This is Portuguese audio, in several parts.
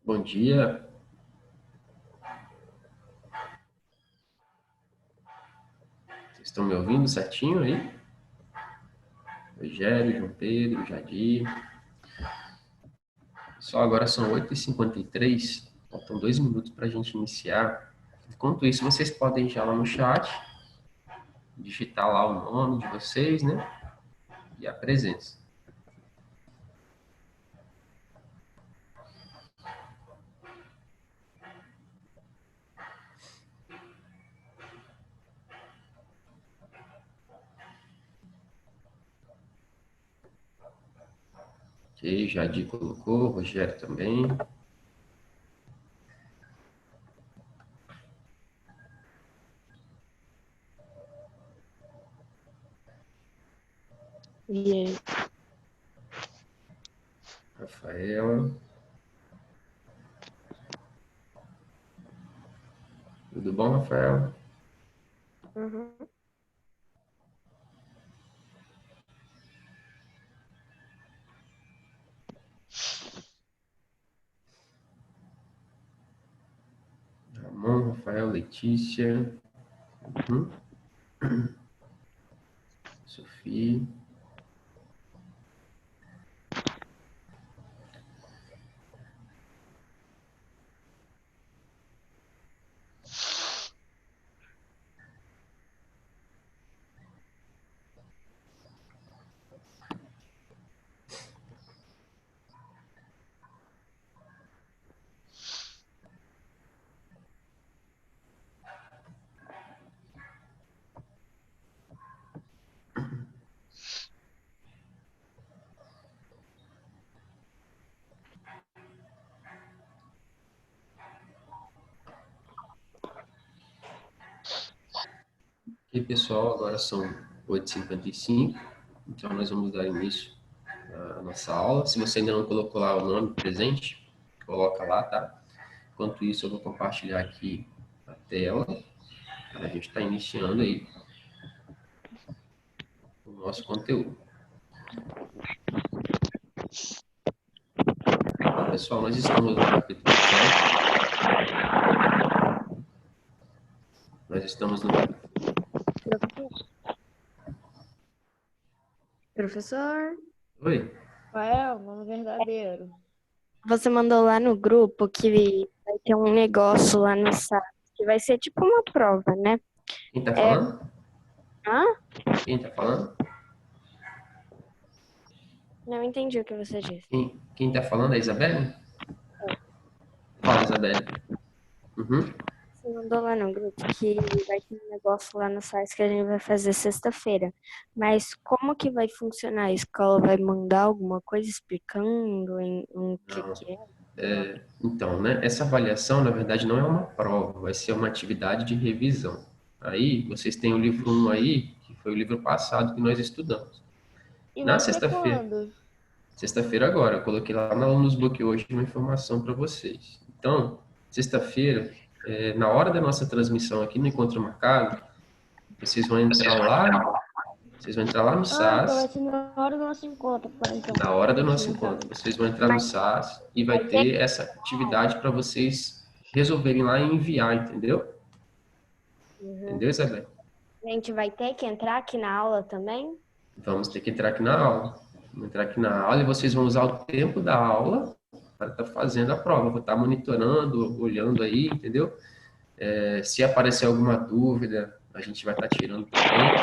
Bom dia. Vocês estão me ouvindo certinho aí? Rogério, João Pedro, Jadir. Pessoal, agora são 8h53. Faltam 2 minutos para a gente iniciar. Enquanto isso, vocês podem já lá no chat digitar lá o nome de vocês, né? E a presença. Ok, Jadir colocou, Rogério também. E aí? Rafaela. Tudo bom, Rafaela? Uhum. Ramon, Rafael, Letícia. Sofia. E pessoal, agora são 8h55, então nós vamos dar início à nossa aula. Se você ainda não colocou lá o nome presente, coloca lá, tá? Enquanto isso, eu vou compartilhar aqui a tela. A gente está iniciando aí o nosso conteúdo. Então, pessoal, nós estamos no capítulo 7. Nós estamos no Professor? Oi? Rafael, nome verdadeiro. Você mandou lá no grupo que vai ter um negócio lá no site, que vai ser tipo uma prova, né? Quem está falando? Hã? Quem está falando? Não entendi o que você disse. Quem está falando é a Isabelle? Fala, Isabelle. Você mandou lá no grupo que vai ter um negócio lá no site que a gente vai fazer sexta-feira. Mas como que vai funcionar? A escola vai mandar alguma coisa explicando em o que Não. que é? Então, né, essa avaliação, na verdade, não é uma prova, vai ser uma atividade de revisão. Aí, vocês têm o livro 1 aí, que foi o livro passado que nós estudamos. E Na vai ser sexta-feira, quando? sexta-feira agora, eu coloquei lá no Alunos Book hoje uma informação para vocês. Então, sexta-feira, na hora da nossa transmissão aqui no Encontro Marcado, vocês vão entrar lá no Ah, então vai SAS, ser na hora do nosso encontro, pai, então. na hora do nosso encontro. Vocês vão entrar no SAS e vai ter essa atividade para vocês resolverem lá e enviar, entendeu? Entendeu, Isabel? A gente vai ter que entrar aqui na aula também? Vamos ter que entrar aqui na aula. Vamos entrar aqui na aula e vocês vão usar o tempo da aula para estar fazendo a prova. Eu vou estar monitorando, olhando aí, entendeu? Se aparecer alguma dúvida, a gente vai estar tirando também.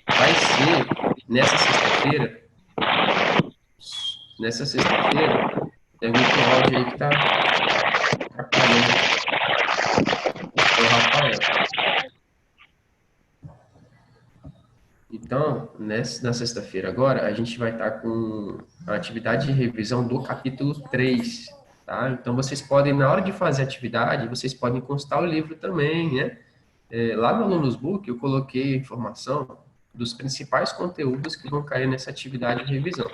Vai ser nessa sexta-feira. Tem algum áudio aí que está atrapalhando. É o Rafael. Então, na sexta-feira agora, a gente vai estar com a atividade de revisão do capítulo 3, tá? Então, vocês podem, na hora de fazer a atividade, vocês podem consultar o livro também, né? Lá no Alunos Book, eu coloquei a informação dos principais conteúdos que vão cair nessa atividade de revisão.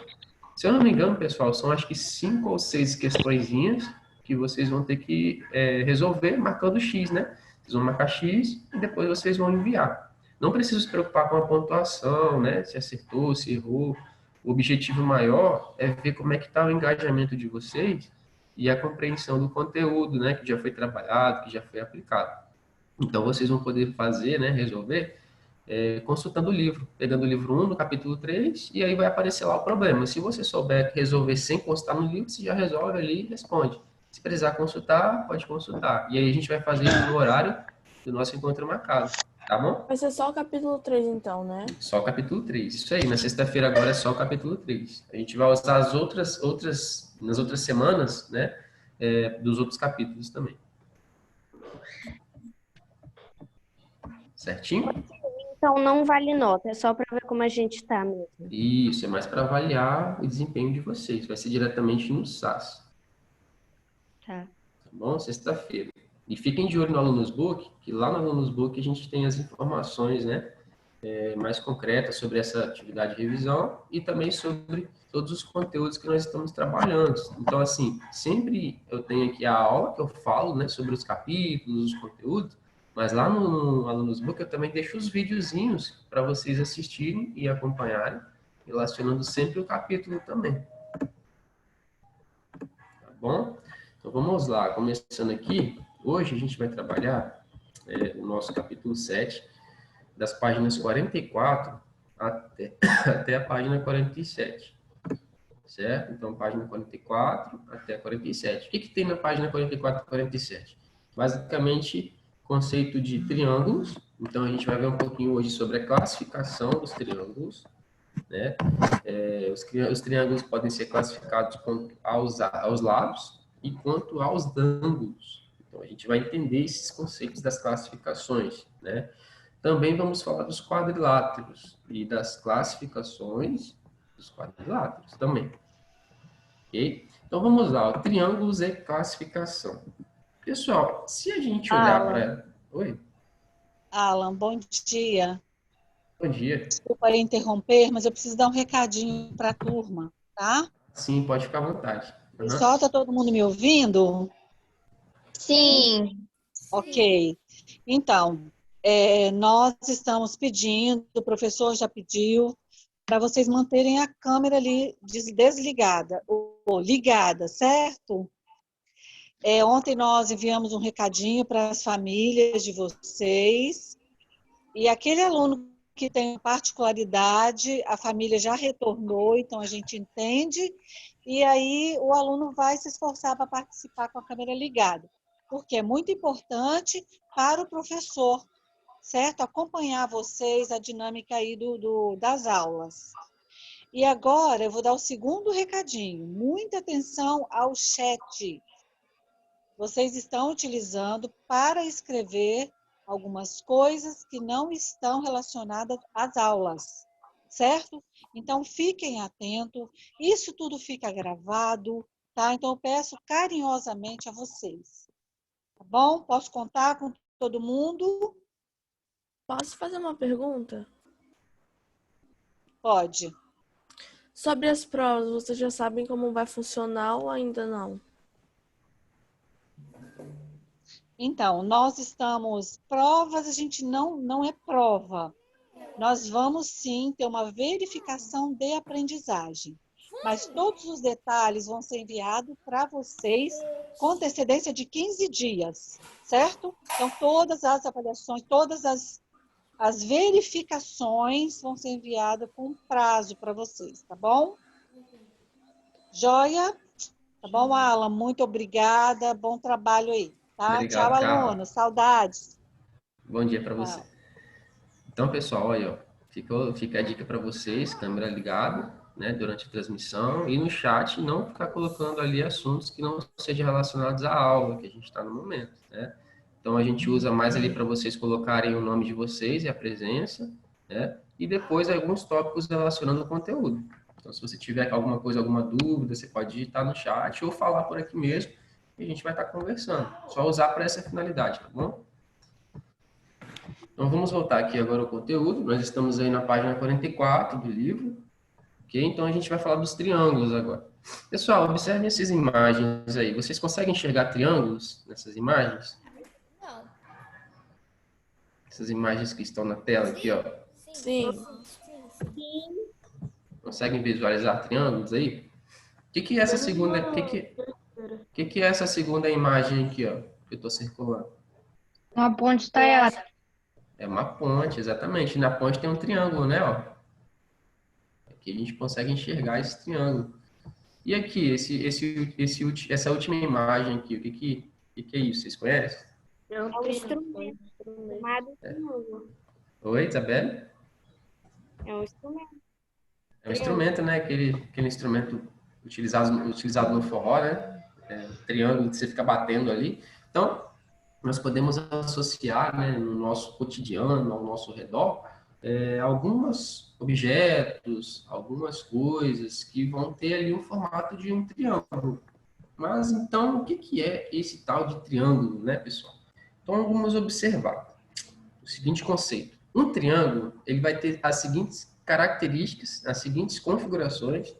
Se eu não me engano, pessoal, são acho que 5 ou 6 questõezinhas que vocês vão ter que resolver marcando X, né? Vocês vão marcar X e depois vocês vão enviar. Não precisa se preocupar com a pontuação, né? Se acertou, se errou. O objetivo maior é ver como é que está o engajamento de vocês e a compreensão do conteúdo, né? Que já foi trabalhado, que já foi aplicado. Então, vocês vão poder fazer, né? Resolver consultando o livro, pegando o livro 1 no capítulo 3, e aí vai aparecer lá o problema. Se você souber resolver sem constar no livro, você já resolve ali e responde. Se precisar consultar, pode consultar. E aí a gente vai fazer isso no horário do nosso encontro marcado, tá bom? Vai ser só o capítulo 3, então, né? Só o capítulo 3. Isso aí, na sexta-feira agora é só o capítulo 3. A gente vai usar as nas outras semanas, né, dos outros capítulos também. Certinho? Então não vale nota, é só para ver como a gente tá mesmo. Isso, é mais para avaliar o desempenho de vocês. Vai ser diretamente no SAS. Tá. Tá bom? Sexta-feira. E fiquem de olho no Alunos Book, que lá no Alunos Book a gente tem as informações, né, mais concretas sobre essa atividade de revisão e também sobre todos os conteúdos que nós estamos trabalhando. Então, assim, sempre eu tenho aqui a aula que eu falo, né, sobre os capítulos, os conteúdos, mas lá no Alunos Book eu também deixo os videozinhos para vocês assistirem e acompanharem, relacionando sempre o capítulo também. Tá bom? Então vamos lá, começando aqui. Hoje a gente vai trabalhar o nosso capítulo 7, das páginas 44 até a página 47. Certo? Então, página 44 até a 47. O que tem na página 44 e 47? Basicamente, conceito de triângulos. Então, a gente vai ver um pouquinho hoje sobre a classificação dos triângulos. Né? Os triângulos podem ser classificados quanto aos lados e quanto aos ângulos. Então, a gente vai entender esses conceitos das classificações, né? Também vamos falar dos quadriláteros e das classificações dos quadriláteros também. Ok? Então, vamos lá. Triângulos e classificação. Pessoal, se a gente olhar para... Oi? Alan, bom dia. Bom dia. Desculpa interromper, mas eu preciso dar um recadinho para a turma, tá? Sim, pode ficar à vontade. Uhum. Pessoal, tá todo mundo me ouvindo? Sim. Ok. Então, nós estamos pedindo, o professor já pediu, para vocês manterem a câmera ali desligada ou ligada, certo? Ontem nós enviamos um recadinho para as famílias de vocês, e aquele aluno que tem particularidade, a família já retornou, então a gente entende, e aí o aluno vai se esforçar para participar com a câmera ligada, porque é muito importante para o professor, certo? Acompanhar vocês, a dinâmica aí das aulas. E agora eu vou dar o segundo recadinho, muita atenção ao chat. Vocês estão utilizando para escrever algumas coisas que não estão relacionadas às aulas, certo? Então, fiquem atentos, isso tudo fica gravado, tá? Então, eu peço carinhosamente a vocês, tá bom? Posso contar com todo mundo? Posso fazer uma pergunta? Pode. Sobre as provas, vocês já sabem como vai funcionar ou ainda não? Então, nós estamos... Provas, a gente não é prova. Nós vamos, sim, ter uma verificação de aprendizagem. Mas todos os detalhes vão ser enviados para vocês com antecedência de 15 dias, certo? Então, todas as avaliações, todas as verificações vão ser enviadas com prazo para vocês, tá bom? Joia? Tá bom, Alan? Muito obrigada. Bom trabalho aí. Tá? Obrigado, Tchau, Carla. aluno. Saudades. Bom dia para você. Então, pessoal, aí, ó, fica a dica para vocês, câmera ligada, né, durante a transmissão, e no chat não ficar colocando ali assuntos que não sejam relacionados à aula que a gente está no momento, né? Então, a gente usa mais ali para vocês colocarem o nome de vocês e a presença, né? E depois alguns tópicos relacionando ao conteúdo. Então, se você tiver alguma coisa, alguma dúvida, você pode digitar no chat ou falar por aqui mesmo, e a gente vai estar conversando. Só usar para essa finalidade, tá bom? Então, vamos voltar aqui agora ao conteúdo. Nós estamos aí na página 44 do livro. Ok? Então, a gente vai falar dos triângulos agora. Pessoal, observem essas imagens aí. Vocês conseguem enxergar triângulos nessas imagens? Não. Essas imagens que estão na tela aqui, ó. Sim. Conseguem visualizar triângulos aí? O que que é essa segunda, que é essa segunda imagem aqui, ó, que eu tô circulando? Uma ponte estaiada. É uma ponte, exatamente. Na ponte tem um triângulo, né, ó? Aqui a gente consegue enxergar esse triângulo. E aqui, essa última imagem aqui, o que é isso? Vocês conhecem? É um instrumento chamado triângulo. Oi, Isabelle? É um instrumento. É um instrumento, né? Aquele instrumento utilizado no forró, né? Triângulo que você fica batendo ali. Então, nós podemos associar, né, no nosso cotidiano, ao nosso redor, alguns objetos, algumas coisas que vão ter ali o formato de um triângulo. Mas, então, o que que é esse tal de triângulo, né, pessoal? Então, vamos observar o seguinte conceito. Um triângulo, ele vai ter as seguintes características, as seguintes configurações,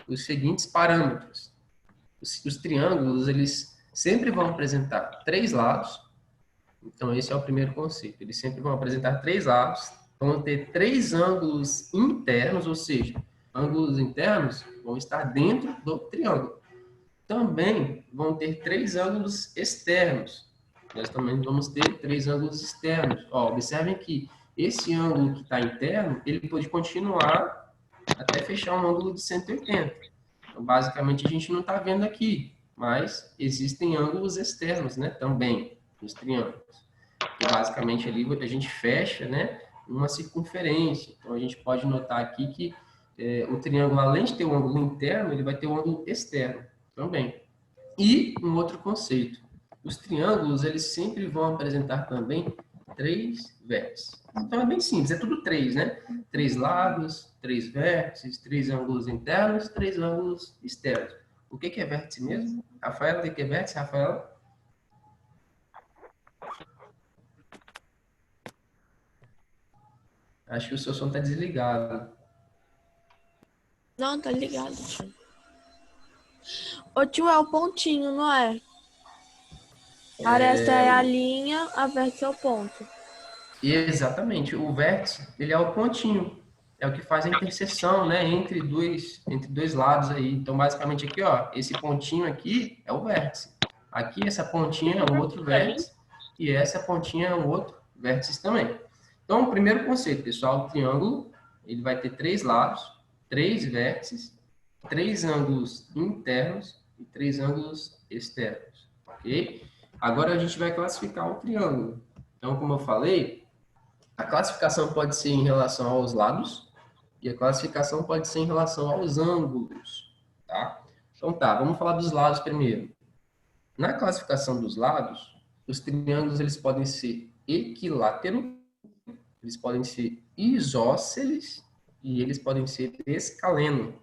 os seguintes parâmetros. Os triângulos, eles sempre vão apresentar 3 lados. Então, esse é o primeiro conceito. Eles sempre vão apresentar 3 lados, vão ter 3 ângulos internos, ou seja, ângulos internos vão estar dentro do triângulo. Também vão ter 3 ângulos externos. Nós também vamos ter 3 ângulos externos. Ó, observem que esse ângulo que está interno, ele pode continuar até fechar um ângulo de 180. Então, basicamente, a gente não está vendo aqui, mas existem ângulos externos, né, também, nos triângulos. E, basicamente, ali a gente fecha, né, uma circunferência. Então, a gente pode notar aqui que o triângulo, além de ter um ângulo interno, ele vai ter um ângulo externo também. E um outro conceito. Os triângulos, eles sempre vão apresentar também 3 vértices. Então, é bem simples, é tudo 3, né? 3 lados, 3 vértices, 3 ângulos internos, 3 ângulos externos. O que é vértice mesmo? Rafaela, o que é vértice, Rafaela? Acho que o seu som está desligado. Não, tá ligado, tio. Ô, tio, é o pontinho, não é? A aresta é a linha, a vértice é o ponto. Exatamente. O vértice, ele é o pontinho. É o que faz a interseção, né, entre dois lados aí. Então, basicamente aqui, ó, esse pontinho aqui é o vértice. Aqui, essa pontinha é um outro vértice. E essa pontinha é um outro vértice também. Então, o primeiro conceito, pessoal, o triângulo, ele vai ter 3 lados, 3 vértices, 3 ângulos internos e 3 ângulos externos, ok? Agora a gente vai classificar o triângulo. Então, como eu falei, a classificação pode ser em relação aos lados e a classificação pode ser em relação aos ângulos, tá? Então tá, vamos falar dos lados primeiro. Na classificação dos lados, os triângulos eles podem ser equiláteros, eles podem ser isósceles e eles podem ser escaleno.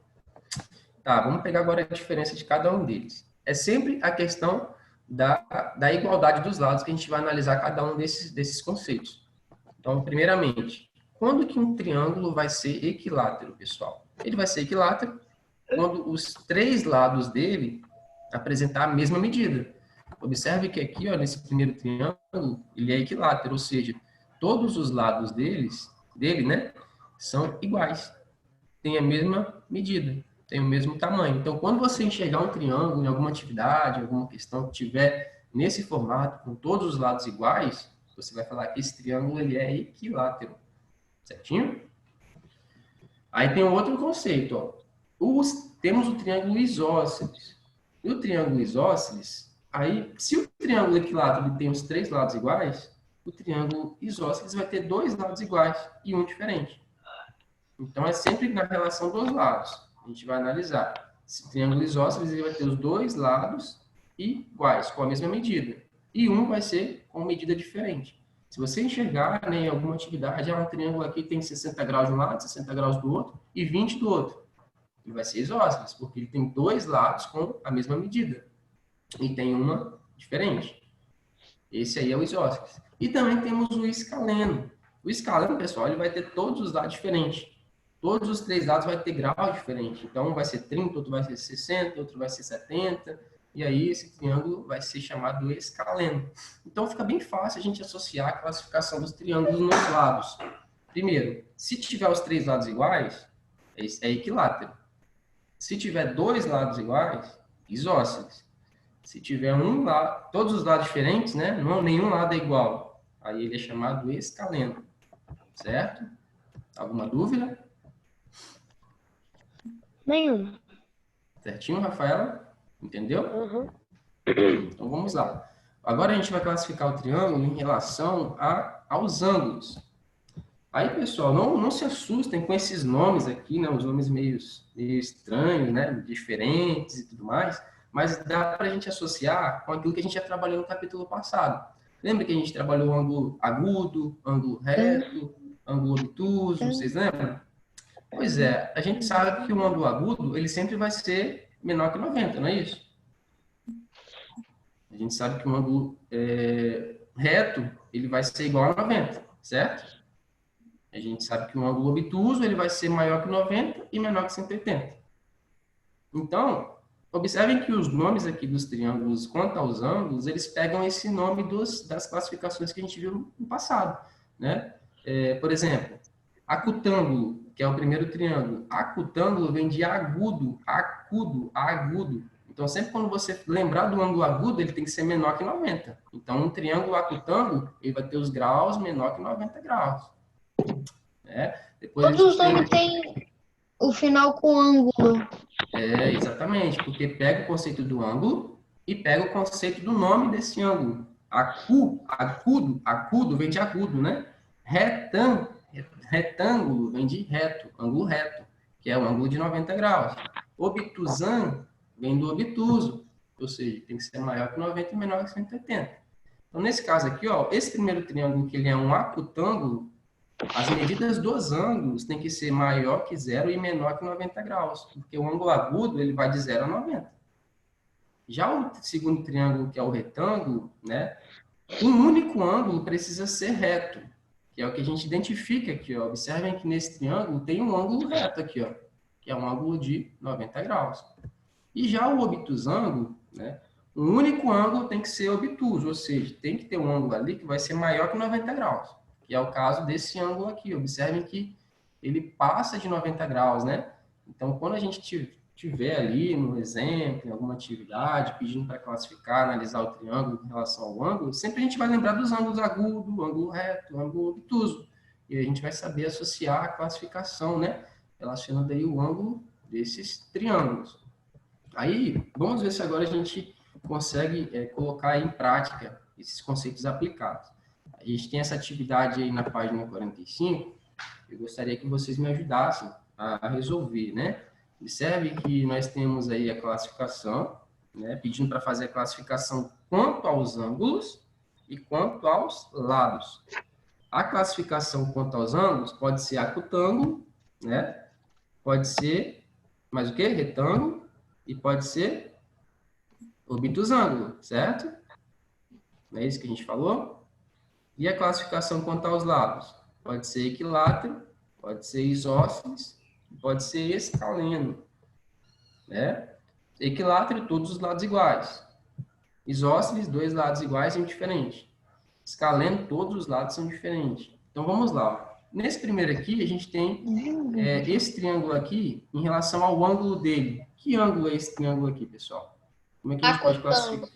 Tá, vamos pegar agora a diferença de cada um deles. É sempre a questão da igualdade dos lados que a gente vai analisar cada um desses conceitos. Então, primeiramente, quando que um triângulo vai ser equilátero, pessoal? Ele vai ser equilátero quando os 3 lados dele apresentar a mesma medida. Observe que aqui, ó, nesse primeiro triângulo, ele é equilátero, ou seja, todos os lados dele, né, são iguais, têm a mesma medida, têm o mesmo tamanho. Então, quando você enxergar um triângulo em alguma atividade, alguma questão que tiver nesse formato, com todos os lados iguais, você vai falar que esse triângulo ele é equilátero, certinho? Aí tem um outro conceito, ó. Temos o triângulo isósceles. E o triângulo isósceles, aí, se o triângulo equilátero ele tem os 3 lados iguais, o triângulo isósceles vai ter 2 lados iguais e um diferente. Então, é sempre na relação dos lados. A gente vai analisar. Esse triângulo isósceles ele vai ter os 2 lados iguais, com a mesma medida. E um vai ser com medida diferente. Se você enxergar, né, em alguma atividade, um triângulo aqui tem 60 graus de um lado, 60 graus do outro e 20 do outro. Ele vai ser isósceles, porque ele tem 2 lados com a mesma medida. E tem uma diferente. Esse aí é o isósceles. E também temos o escaleno. O escaleno, pessoal, ele vai ter todos os lados diferentes. Todos os 3 lados vai ter grau diferente. Então, um vai ser 30, outro vai ser 60, outro vai ser 70. e aí esse triângulo vai ser chamado escaleno. Então fica bem fácil a gente associar a classificação dos triângulos nos lados. Primeiro, se tiver os 3 lados iguais, é equilátero. Se tiver 2 lados iguais, isósceles. Se tiver todos os lados diferentes, né? Nenhum lado é igual. Aí ele é chamado escaleno. Certo? Alguma dúvida? Nenhum. Certinho, Rafaela? Entendeu? Uhum. Então vamos lá. Agora a gente vai classificar o triângulo em relação aos ângulos. Aí, pessoal, não se assustem com esses nomes aqui, né? Os nomes meio estranhos, né? Diferentes e tudo mais. Mas dá para a gente associar com aquilo que a gente já trabalhou no capítulo passado. Lembra que a gente trabalhou o ângulo agudo, ângulo reto, ângulo obtuso, vocês lembram? Pois é, a gente sabe que o ângulo agudo, ele sempre vai ser menor que 90, não é isso? A gente sabe que o ângulo reto, ele vai ser igual a 90, certo? A gente sabe que o ângulo obtuso, ele vai ser maior que 90 e menor que 180. Então, observem que os nomes aqui dos triângulos, quanto aos ângulos, eles pegam esse nome das classificações que a gente viu no passado, né? Por exemplo, acutângulo, que é o primeiro triângulo. Acutângulo vem de agudo, acudo, agudo. Então, sempre quando você lembrar do ângulo agudo, ele tem que ser menor que 90. Então, um triângulo acutângulo, ele vai ter os graus menor que 90 graus. Depois Todos os nomes têm o final com ângulo. Exatamente, porque pega o conceito do ângulo e pega o conceito do nome desse ângulo. Acudo vem de agudo, né? Retângulo vem de reto, ângulo reto, que é o ângulo de 90 graus. Obtusão vem do obtuso, ou seja, tem que ser maior que 90 e menor que 180. Então, nesse caso aqui, ó, esse primeiro triângulo, que ele é um acutângulo, as medidas dos ângulos têm que ser maior que 0 e menor que 90 graus, porque o ângulo agudo ele vai de 0 a 90. Já o segundo triângulo, que é o retângulo, né, um único ângulo precisa ser reto, que é o que a gente identifica aqui. Ó. Observem que nesse triângulo tem um ângulo reto aqui, ó, que é um ângulo de 90 graus. E já o obtusângulo, né, um único ângulo tem que ser obtuso, ou seja, tem que ter um ângulo ali que vai ser maior que 90 graus. Que é o caso desse ângulo aqui. Observem que ele passa de 90 graus, né? Então, quando a gente tiver ali no exemplo, em alguma atividade, pedindo para classificar, analisar o triângulo em relação ao ângulo, sempre a gente vai lembrar dos ângulos agudo, ângulo reto, ângulo obtuso. E a gente vai saber associar a classificação, né? Relacionando aí o ângulo desses triângulos. Aí, vamos ver se agora a gente consegue colocar em prática esses conceitos aplicados. A gente tem essa atividade aí na página 45, eu gostaria que vocês me ajudassem a resolver, né? Observe que nós temos aí a classificação, né? Pedindo para fazer a classificação quanto aos ângulos e quanto aos lados. A classificação quanto aos ângulos pode ser acutângulo, né? Pode ser, mais o quê? Retângulo, e pode ser obtusângulo, certo? Não é isso que a gente falou? E a classificação quanto aos lados? Pode ser equilátero, pode ser isósceles, pode ser escaleno. Né? Equilátero, todos os lados iguais. Isósceles, 2 lados iguais e diferentes. Escaleno, todos os lados são diferentes. Então, vamos lá. Nesse primeiro aqui, a gente tem esse triângulo aqui em relação ao ângulo dele. Que ângulo é esse triângulo aqui, pessoal? Como é que a gente pode classificar?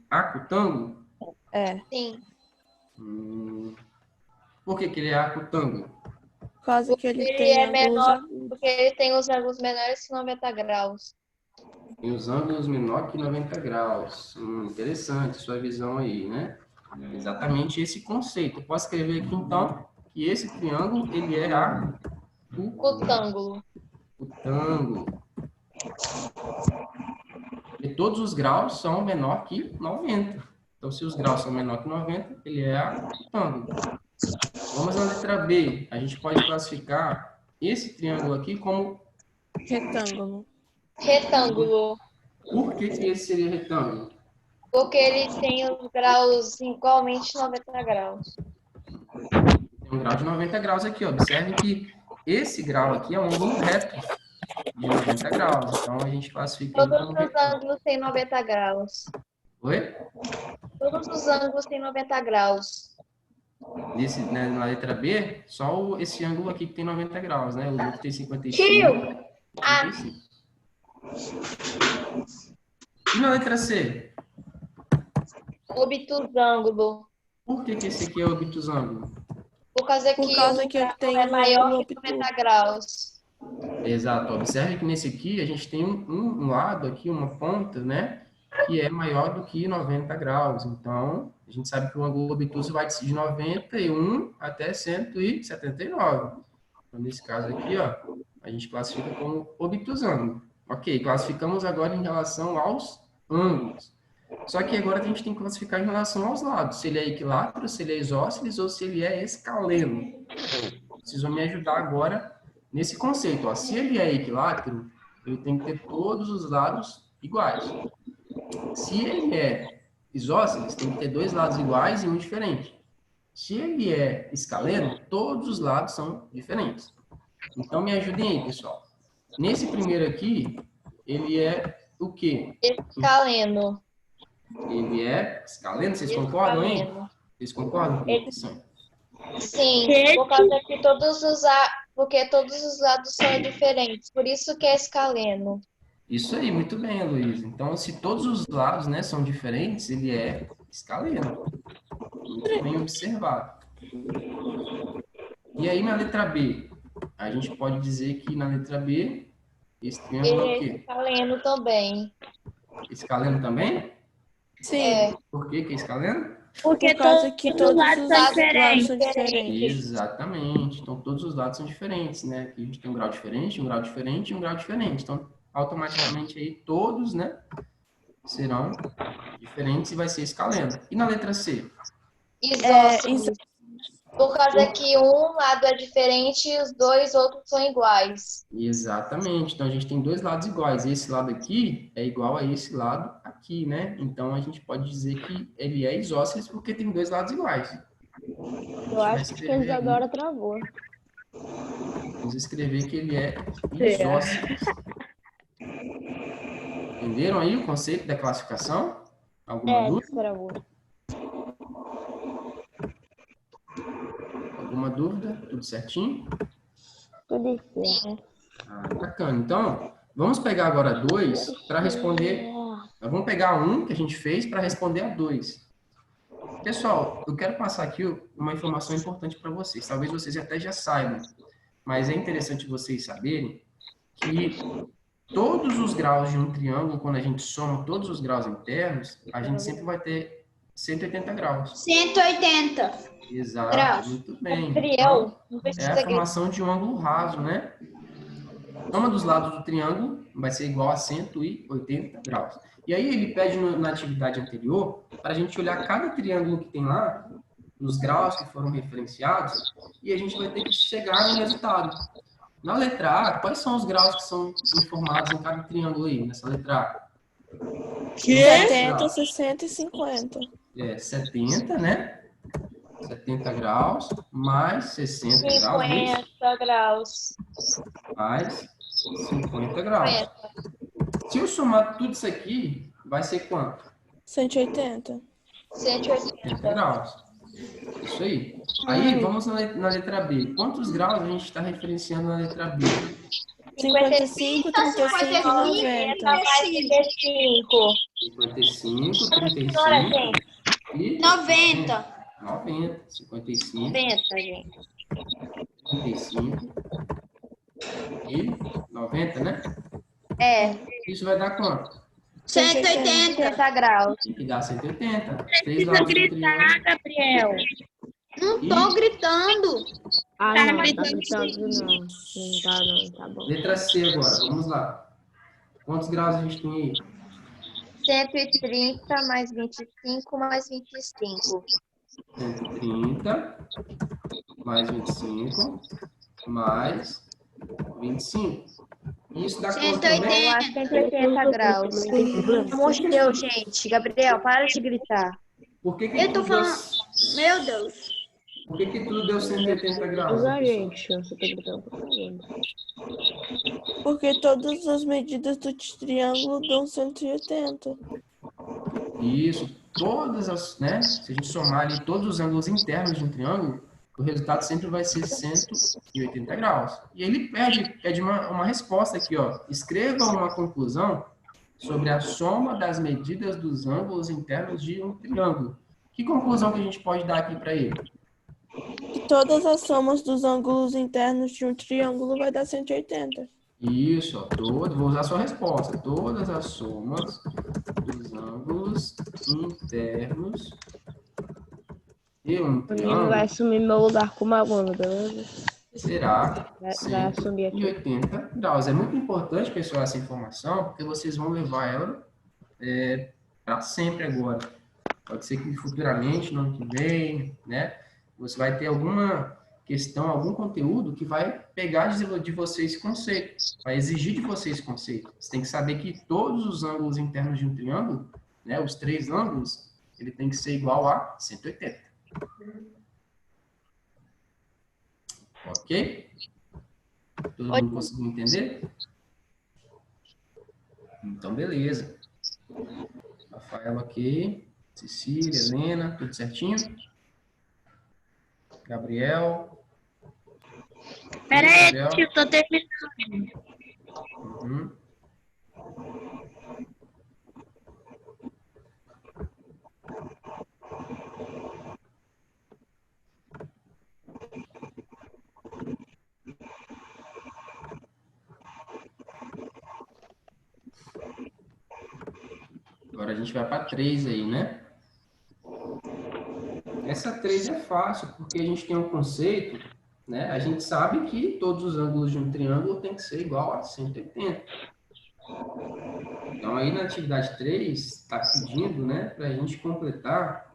Acutângulo? Sim. Por que ele é acutângulo? Por causa que ele tem é menor, porque ele tem os ângulos menores que 90 graus. Tem os ângulos menor que 90 graus. Interessante sua visão aí, né? Exatamente esse conceito. Eu posso escrever aqui, então, que esse triângulo, ele é acutângulo. Acutângulo. E todos os graus são menor que 90. Então, se os graus são menor que 90, ele é acutângulo. Vamos à letra B. A gente pode classificar esse triângulo aqui como retângulo. Retângulo. Por que esse seria retângulo? Porque ele tem os graus igualmente 90 graus. Tem um grau de 90 graus aqui. Ó. Observe que esse grau aqui é um ângulo reto. de 90 graus. Então, a gente classifica Todos como os retângulo. ângulos têm 90 graus. Oi? Todos os ângulos têm 90 graus. Né, na letra B, só esse ângulo aqui que tem 90 graus, né? O outro tem 55. 55. E na letra C? Obtusângulo. Por que esse aqui é obtusângulo? Por causa Por que causa o que grau tem é maior um que 90 graus. Exato. Observe que nesse aqui a gente tem um lado aqui, uma ponta, né? Que é maior do que 90 graus. Então, a gente sabe que o ângulo obtuso vai de 91 até 179. Então, nesse caso aqui, ó, a gente classifica como obtusângulo. Ok, classificamos agora em relação aos ângulos. Só que agora a gente tem que classificar em relação aos lados. Se ele é equilátero, se ele é isósceles ou se ele é escaleno. Vocês vão me ajudar agora nesse conceito. Ó. Se ele é equilátero, ele tem que ter todos os lados iguais. Se ele é isósceles, tem que ter dois lados iguais e um diferente. Se ele é escaleno, todos os lados são diferentes. Então, me ajudem aí, pessoal. Nesse primeiro aqui, ele é o quê? Escaleno. Ele é escaleno, vocês concordam, hein? Escaleno. Vocês concordam com isso? Sim, por causa que porque todos os lados são diferentes. Por isso que é escaleno. Isso aí, muito bem, Luiz. Então, se todos os lados, né, são diferentes, ele é escaleno. Muito bem observado. E aí, na letra B? A gente pode dizer que na letra B, esse triângulo é o Ele é quê? escaleno também. Escaleno também? Sim. É. Por que que é escaleno? Por causa que todos os lados são diferentes. Exatamente. Então, todos os lados são diferentes, né? Aqui a gente tem um grau diferente, um grau diferente e um grau diferente. Então, automaticamente aí todos, né, serão diferentes e vai ser escaleno. E na letra C? Isósceles. Por causa que um lado é diferente e os dois outros são iguais. Exatamente. Então, a gente tem dois lados iguais. Esse lado aqui é igual a esse lado aqui, né? Então, a gente pode dizer que ele é isósceles porque tem dois lados iguais. Eu acho que a Isadora travou. Vamos escrever que ele é isósceles. Entenderam aí o conceito da classificação? Alguma dúvida? Travou. Alguma dúvida? Tudo certinho? Tudo certo. Bacana. Então, vamos pegar agora 2 para responder. Vamos pegar um que a gente fez para responder a 2. Pessoal, eu quero passar aqui uma informação importante para vocês. Talvez vocês até já saibam, mas é interessante vocês saberem que todos os graus de um triângulo, quando a gente soma todos os graus internos, a gente sempre vai ter 180 graus. 180. Exato, graus. muito bem. Gabriel, não É precisa a gritar. formação de um ângulo raso, né? A soma dos lados do triângulo vai ser igual a 180 graus. E aí ele pede na atividade anterior para a gente olhar cada triângulo que tem lá, os graus que foram referenciados, e a gente vai ter que chegar no resultado. Na letra A, quais são os graus que são informados em cada triângulo aí, nessa letra A? 70, 60 e 50. 70, né? 70 graus, mais 60 graus, isso? 50 graus. Mais 50 graus. 50. Se eu somar tudo isso aqui, vai ser quanto? 180. 180. 70 graus. Isso aí. Aí, vamos na letra B. Quantos graus a gente está referenciando na letra B? 55, 35 e 90. Mais 35. 55, Agora, 35 gente. e 90. 90. 55, 90, gente. 35 e 90, né? É, Isso vai dar quanto? 180. 80 graus. Tem que dar 180. 3 lados do triângulo. Gabriel. Não tô gritando. Ah, não, tá gritando não. Não tá não, tá bom. Letra C agora, vamos lá. Quantos graus a gente tem aí? 130 mais 25 mais 25. 130 mais 25 mais 25. Isso dá quanto também? 180. Eu acho que é 180 graus. Pelo amor de Deus, gente. Gabriel, para de gritar. Por que que Eu tô ele usa- falando. Meu Deus. Por que tudo deu 180 graus? Usa, Pessoal? gente, você tá gritando por favor. Porque todas as medidas do triângulo dão 180. Isso, todas as, né? Se a gente somar ali todos os ângulos internos de um triângulo, o resultado sempre vai ser 180 graus. E ele pede uma resposta aqui, ó. Escreva uma conclusão sobre a soma das medidas dos ângulos internos de um triângulo. Que conclusão que a gente pode dar aqui para ele? Que todas as somas dos ângulos internos de um triângulo vai dar 180. Isso, ó, vou usar a sua resposta. Todas as somas dos ângulos internos de um O menino triângulo vai assumir meu lugar como aluno, beleza? será Vai assumir aqui. 180 graus. É muito importante, pessoal, essa informação, porque vocês vão levar ela para sempre agora. Pode ser que futuramente, no ano que vem, né, você vai ter alguma questão, algum conteúdo que vai pegar de você esse conceito, vai exigir de você esse conceito. Você tem que saber que todos os ângulos internos de um triângulo, né, os 3 ângulos, ele tem que ser igual a 180. Ok? Todo mundo conseguiu entender? Então, beleza. Rafael aqui, Cecília, Helena, tudo certinho? Gabriel. Pera aí, Gabriel. tio, tô terminando. Uhum. Agora a gente vai para 3 aí, né? Essa 3 é fácil, porque a gente tem um conceito, né? A gente sabe que todos os ângulos de um triângulo tem que ser igual a 180. Então, aí na atividade 3, está pedindo, né, para a gente completar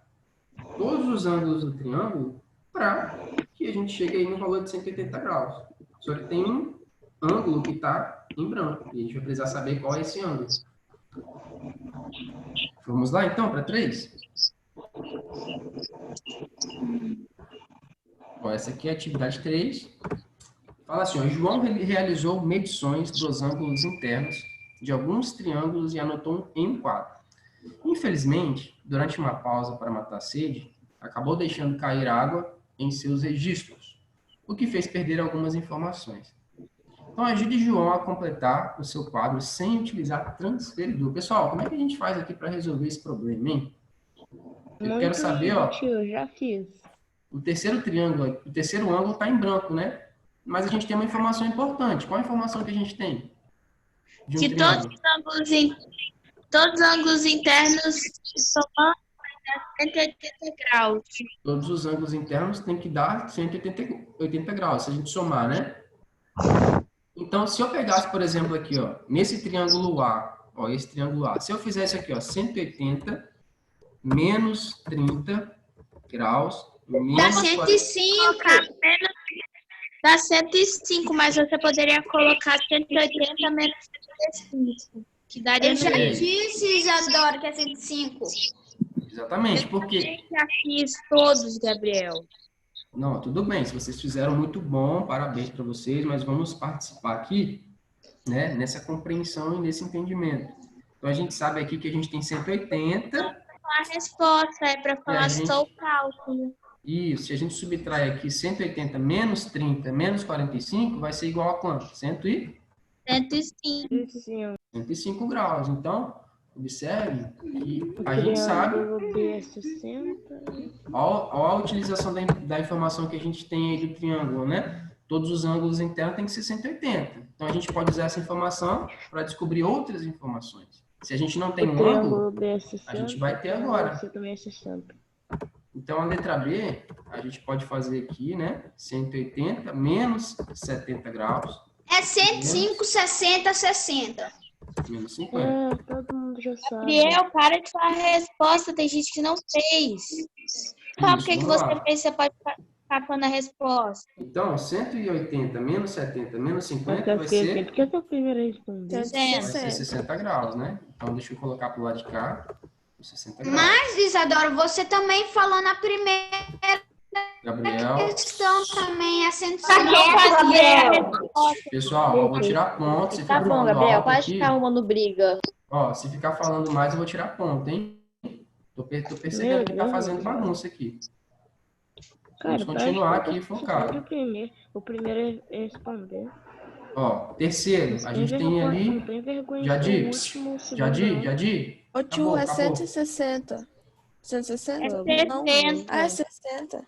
todos os ângulos do triângulo para que a gente chegue aí no valor de 180 graus. Só que tem um ângulo que está em branco, e a gente vai precisar saber qual é esse ângulo. Vamos lá, então, para 3? Bom, essa aqui é a atividade 3. Fala assim, ó, João realizou medições dos ângulos internos de alguns triângulos e anotou em um quadro. Infelizmente, durante uma pausa para matar a sede, acabou deixando cair água em seus registros, o que fez perder algumas informações. Então, ajude João a completar o seu quadro sem utilizar transferidor. Pessoal, como é que a gente faz aqui para resolver esse problema, hein? Eu quero saber, ó, Tio, já fiz. o terceiro ângulo está em branco, né? Mas a gente tem uma informação importante. Qual a informação que a gente tem? De um Que triângulo? todos os ângulos internos somam 180 graus. Todos os ângulos internos têm que dar 180 graus, se a gente somar, né? Então, se eu pegasse, por exemplo, aqui, ó, nesse triângulo A, ó, esse triângulo A, se eu fizesse aqui, ó, 180 menos 30 graus, Dá menos 105. Dá 105, mas você poderia colocar 180 menos 105. Que daria Eu já disse, Isadora, que é 105. Exatamente, porque... Eu já fiz todos, Gabriel. Não, tudo bem, se vocês fizeram muito bom, parabéns para vocês, mas vamos participar aqui, né, nessa compreensão e nesse entendimento. Então, a gente sabe aqui que a gente tem 180. A resposta é para falar só o cálculo. Isso, se a gente subtrai aqui 180 menos 30 menos 45, vai ser igual a quanto? 105. 105 graus. Então, observe que a gente sabe... Olha a utilização da informação que a gente tem aí do triângulo, né? Todos os ângulos internos têm que ser 180. Então, a gente pode usar essa informação para descobrir outras informações. Se a gente não tem um ângulo, a gente vai ter agora. Então, a letra B, a gente pode fazer aqui, né? 180 menos 70 graus. É 105, 60, 60. Menos 50. Todo mundo já sabe. Gabriel, para de falar a resposta. Tem gente que não fez. Qual que vamos você lá. fez? Você pode ficar falando a resposta. Então, 180 menos 70 menos 50 vai ser... Por que eu tô primeiro a responder? Vai ser 60 graus, né? Então, deixa eu colocar pro lado de cá. 60 graus. Mas, Isadora, você também falou na primeira Gabriel. Questão também é Gabriel. Pessoal, eu vou tirar ponto. Se Tá ficar bom, falando Gabriel. alto Para de aqui, ficar arrumando briga. ó, se ficar falando mais, eu vou tirar ponto, hein? Tô percebendo que tá fazendo bagunça aqui. Vamos continuar aqui focado. O primeiro é responder. Ó, terceiro, a gente tem ali. Não tem vergonha de Jadir, ser o último, o segundo, Jadir, não. Jadir. Ô, tio, Acabou, é acabou. 160. 160? É Não. 70. Ah, é 60.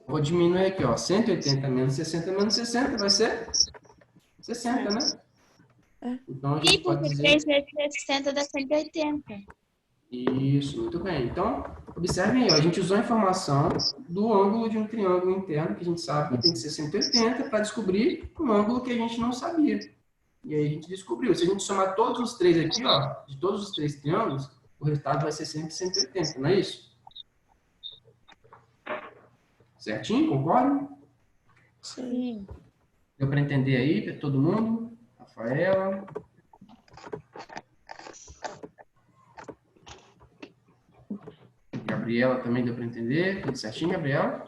Vou diminuir aqui, ó. 180 menos 60 vai ser 60, né? Então a gente Sim, pode porque dizer. 3 vezes 60 dá 180. Isso, muito bem. Então, observem aí, ó, a gente usou a informação do ângulo de um triângulo interno, que a gente sabe que tem que ser 180, para descobrir um ângulo que a gente não sabia. E aí a gente descobriu. Se a gente somar todos os três aqui, ó, de todos os três triângulos, o resultado vai ser sempre 180, não é isso? Certinho? Concordam? Sim. Deu para entender aí, para todo mundo? Rafaela. Gabriela também deu para entender? Tudo certinho, Gabriela?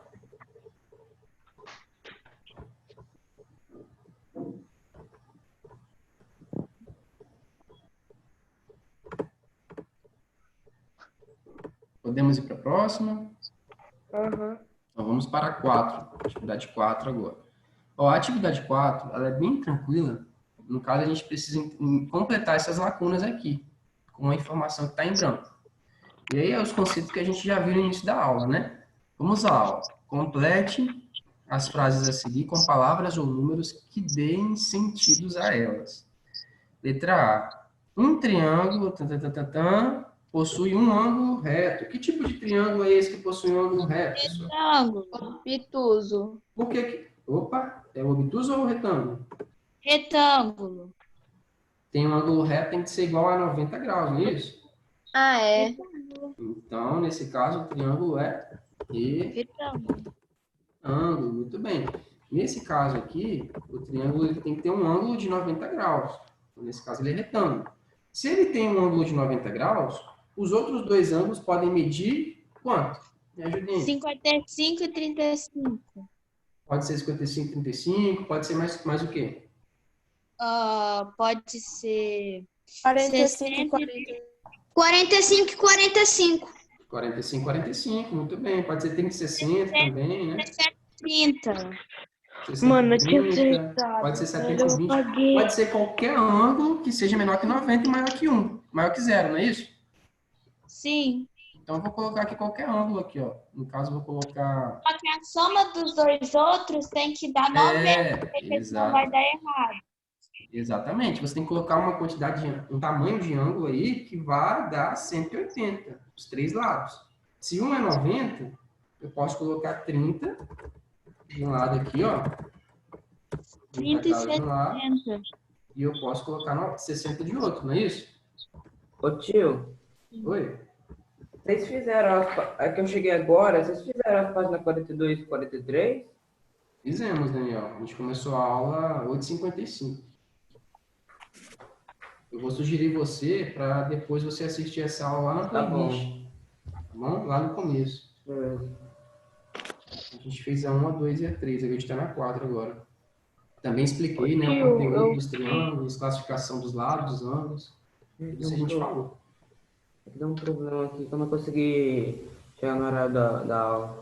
Podemos ir para a próxima? Então, vamos para a 4. Atividade 4 agora. Ó, a atividade 4, ela é bem tranquila. No caso, a gente precisa completar essas lacunas aqui, com a informação que está em branco. E aí, é os conceitos que a gente já viu no início da aula, né? Vamos à aula. Complete as frases a seguir com palavras ou números que deem sentidos a elas. Letra A. Um triângulo possui um ângulo reto. Que tipo de triângulo é esse que possui um ângulo reto, pessoal? Retângulo. Obtuso. Por que que... Opa, é o obtuso ou o retângulo? Retângulo. Tem um ângulo reto, tem que ser igual a 90 graus, não é isso? Ah, é. Então, nesse caso, o triângulo é Retângulo. ângulo, muito bem. Nesse caso aqui, o triângulo ele tem que ter um ângulo de 90 graus. Nesse caso, ele é retângulo. Se ele tem um ângulo de 90 graus, os outros dois ângulos podem medir quanto? Me ajudem. 55 e 35. Pode ser 55, 35, pode ser mais o quê? Pode ser 45 e 40. 45 e 45. 45, 45, muito bem. Pode ser 30 e 60 também, né? 30. 60, Mano, eu tinha 30, acertado. pode ser 70 Eu 20. paguei. Pode ser qualquer ângulo que seja menor que 90 e maior que 1. Maior que 0, não é isso? Sim. Então, eu vou colocar aqui qualquer ângulo aqui, ó. No caso, eu vou colocar... Só que a soma dos dois outros tem que dar 90, porque senão exato. vai dar errado. Exatamente. Você tem que colocar uma quantidade, um tamanho de ângulo aí que vai dar 180, os três lados. Se um é 90, eu posso colocar 30 de um lado aqui, ó. 30 e 60. E eu posso colocar 60 de outro, não é isso? Ô tio, Oi? vocês fizeram, é que eu cheguei agora, vocês fizeram as páginas 42 e 43? Fizemos, Daniel. A gente começou a aula 8h55. Eu vou sugerir você para depois você assistir essa aula lá na playlist. Tá bom? Lá no começo. A gente fez a 1, a 2 e a 3. A gente está na 4 agora. Também expliquei, né, o conteúdo dos triângulos, classificação dos lados, dos ângulos. Isso a gente falou. Deu um problema aqui, que eu não consegui chegar no horário da aula.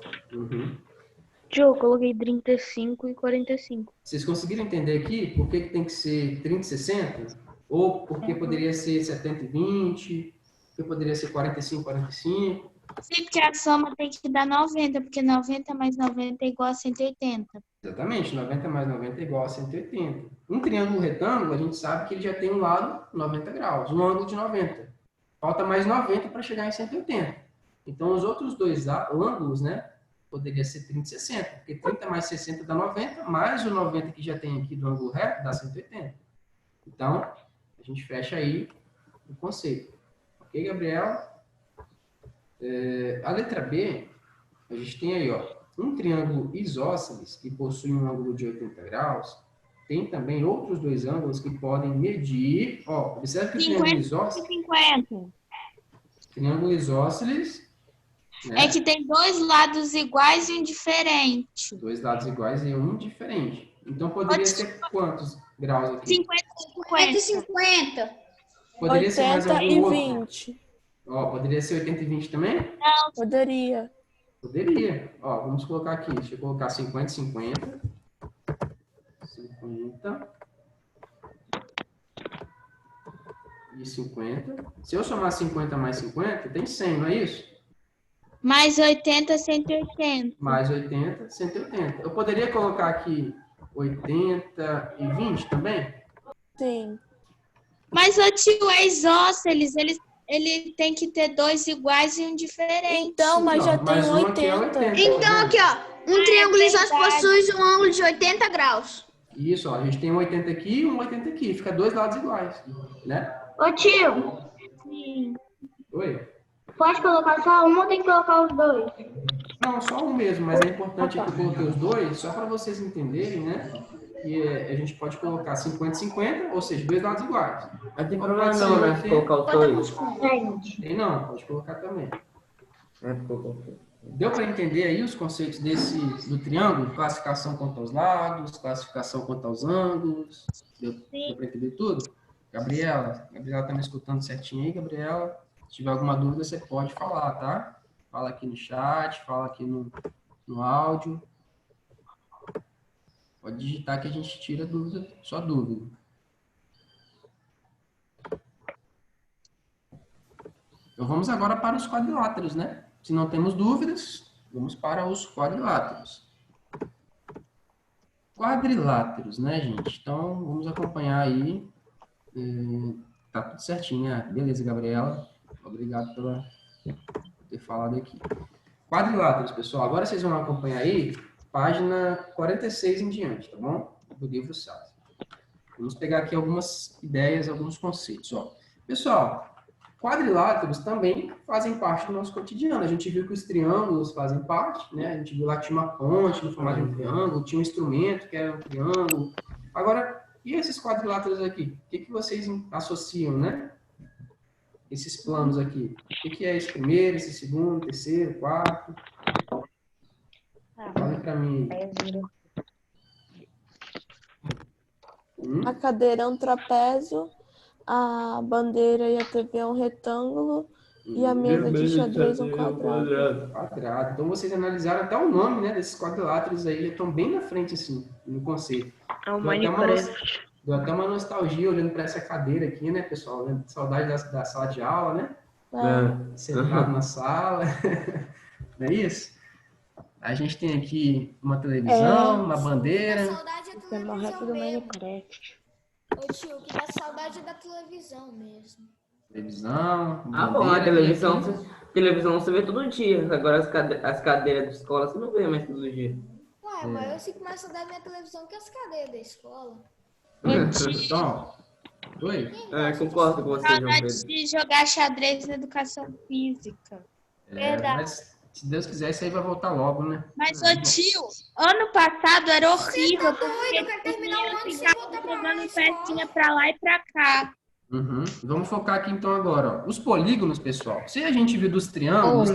Tio, eu coloquei 35 e 45. Vocês conseguiram entender aqui por que tem que ser 30 e 60? Ou porque poderia ser 70 e 20? Porque poderia ser 45 e 45? Sim, porque a soma tem que dar 90, porque 90 mais 90 é igual a 180. Exatamente, 90 mais 90 é igual a 180. Um triângulo retângulo, a gente sabe que ele já tem um lado 90 graus, um ângulo de 90. Falta mais 90 para chegar em 180. Então, os outros dois ângulos, né, poderia ser 30 e 60, porque 30 mais 60 dá 90, mais o 90 que já tem aqui do ângulo reto dá 180. Então, a gente fecha aí o conceito. Ok, Gabriel? A letra B, a gente tem aí, ó, um triângulo isósceles que possui um ângulo de 80 graus, tem também outros dois ângulos que podem medir, ó, observe que o triângulo isósceles... 50. Triângulo isósceles né? É que tem dois lados iguais e um diferente. Dois lados iguais e um diferente. Então, poderia ser quantos graus aqui? 50 e 50. Poderia ser mais 80 algum e outro? 20. Ó, poderia ser 80 e 20 também? Poderia. Poderia. Ó, vamos colocar aqui. Deixa eu colocar 50 e 50. 50. E 50. Se eu somar 50 mais 50, tem 100, não é isso? Mais 80, 180. Mais 80, 180. Eu poderia colocar aqui 80 e 20 também? Sim. Mas o tio é isósceles, ele tem que ter dois iguais e um diferente. Então, mas já tem mais um aqui é 80. 80. Então, aqui, ó. Um triângulo isósceles possui um ângulo de 80 graus. Isso, ó. A gente tem um 80 aqui e um 80 aqui. Fica dois lados iguais, né? Ô tio, Sim. Oi? pode colocar só um ou tem que colocar os dois? Não, só um mesmo, mas é importante que eu coloquei os dois, só para vocês entenderem, né? Que a gente pode colocar 50 e 50, ou seja, dois lados iguais. Mas tem problema não, né? Se colocar os dois. Tem não, pode colocar também. Colocar. Deu para entender aí os conceitos do triângulo? Classificação quanto aos lados, classificação quanto aos ângulos. Deu para entender tudo? Gabriela tá me escutando certinho aí, Gabriela? Se tiver alguma dúvida, você pode falar, tá? Fala aqui no chat, fala aqui no áudio. Pode digitar que a gente tira dúvida, só dúvida. Então vamos agora para os quadriláteros, né? Se não temos dúvidas, vamos para os quadriláteros. Quadriláteros, né, gente? Então vamos acompanhar aí. Tá tudo certinho, né? Beleza, Gabriela. Obrigado por ter falado aqui. Quadriláteros, pessoal. Agora vocês vão acompanhar aí, página 46 em diante, tá bom? Do livro SAT. Vamos pegar aqui algumas ideias, alguns conceitos. Ó. Pessoal, quadriláteros também fazem parte do nosso cotidiano. A gente viu que os triângulos fazem parte, né? A gente viu lá que tinha uma ponte no formato de um triângulo, tinha um instrumento que era um triângulo. Agora, e esses quadriláteros aqui? O que vocês associam, né? Esses planos aqui. O que é esse primeiro, esse segundo, terceiro, quarto? Fala para mim. A cadeira é um trapézio, a bandeira e a TV é um retângulo e a mesa de xadrez é um quadrado. Quadrado. Então vocês analisaram até o nome, né, desses quadriláteros aí, já estão bem na frente, assim, no conceito. É o Minecraft. Deu até uma nostalgia olhando para essa cadeira aqui, né, pessoal? Saudade da sala de aula, né? Sentado na sala. Não é isso? A gente tem aqui uma televisão, uma bandeira. Saudade da Você morre televisão do mesmo. Minecraft. Ô tio, que dá saudade da televisão mesmo. Televisão, Ah, bom, a televisão você vê todo dia. Agora as cadeiras da escola você não vê mais todo dia. Ué, mas eu sinto mais saudade da minha televisão que as cadeiras da escola. Então, oi? Concordo com você, João Saudade Pedro. de jogar xadrez na educação física. Verdade. Mas, se Deus quiser, isso aí vai voltar logo, né? Mas, ô tio, ano passado era horrível, Doido, eu quero terminar o ano sem voltar pra jogando escola. pecinha pra lá e pra cá. Uhum. Vamos focar aqui então agora, ó. Os polígonos, pessoal. Se a gente viu dos triângulos,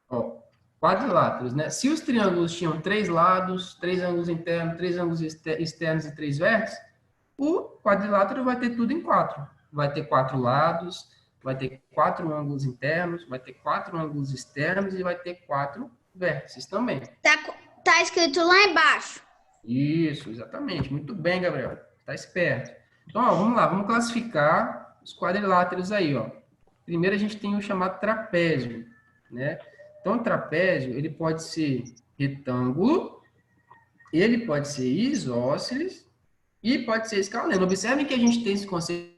ó, quadriláteros, né? Se os triângulos tinham 3 lados, 3 ângulos internos, 3 ângulos externos e 3 vértices, o quadrilátero vai ter tudo em 4. Vai ter 4 lados, vai ter 4 ângulos internos, vai ter 4 ângulos externos e vai ter 4 vértices também. Tá escrito lá embaixo. Isso, exatamente. Muito bem, Gabriel. Tá esperto. Então, ó, vamos lá, vamos classificar os quadriláteros aí, ó. Primeiro a gente tem o chamado trapézio, né? Então, o trapézio, ele pode ser retângulo, ele pode ser isósceles e pode ser escaleno. Observem que a gente tem esse conceito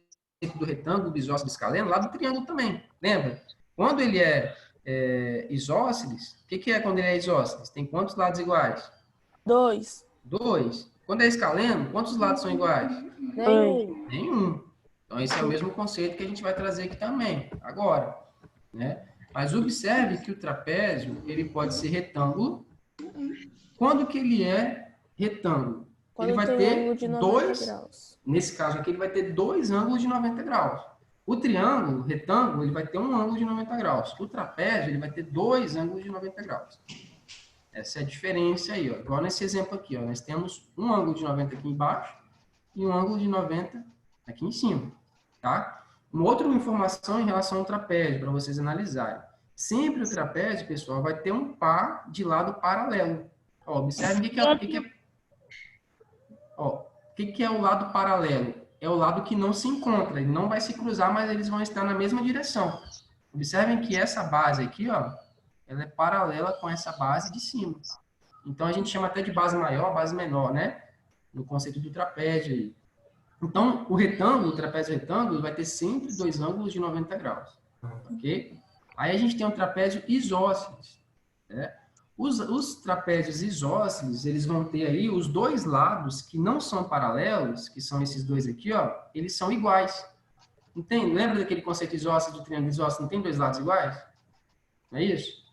do retângulo, do isósceles, escaleno, lá do triângulo também, lembra? Quando ele é isósceles, o que é quando ele é isósceles? Tem quantos lados iguais? 2. 2. Quando é escaleno, quantos lados são iguais? Nenhum. Então, esse é o mesmo conceito que a gente vai trazer aqui também, agora, né? Mas observe que o trapézio, ele pode ser retângulo. Quando que ele é retângulo? Quando ele vai tem ter ângulo de 90 dois, graus. nesse caso aqui, ele vai ter 2 ângulos de 90 graus. O triângulo, o retângulo, ele vai ter um ângulo de 90 graus. O trapézio, ele vai ter dois ângulos de 90 graus. Essa é a diferença aí, ó. Igual nesse exemplo aqui, ó. Nós temos um ângulo de 90 aqui embaixo e um ângulo de 90 aqui em cima, tá? Uma outra informação em relação ao trapézio, para vocês analisarem. Sempre o trapézio, pessoal, vai ter um par de lado paralelo. Ó, observe o que é o lado paralelo. É o lado que não se encontra, ele não vai se cruzar, mas eles vão estar na mesma direção. Observem que essa base aqui, ó, ela é paralela com essa base de cima. Então, a gente chama até de base maior, base menor, né? No conceito do trapézio aí. Então, o retângulo, o trapézio retângulo, vai ter sempre dois ângulos de 90 graus, ok? Aí a gente tem o trapézio isósceles, né? Os trapézios isósceles, eles vão ter aí os dois lados que não são paralelos, que são esses dois aqui, ó, eles são iguais. Entende? Lembra daquele conceito isósceles, do triângulo isósceles, não tem dois lados iguais? Não é isso?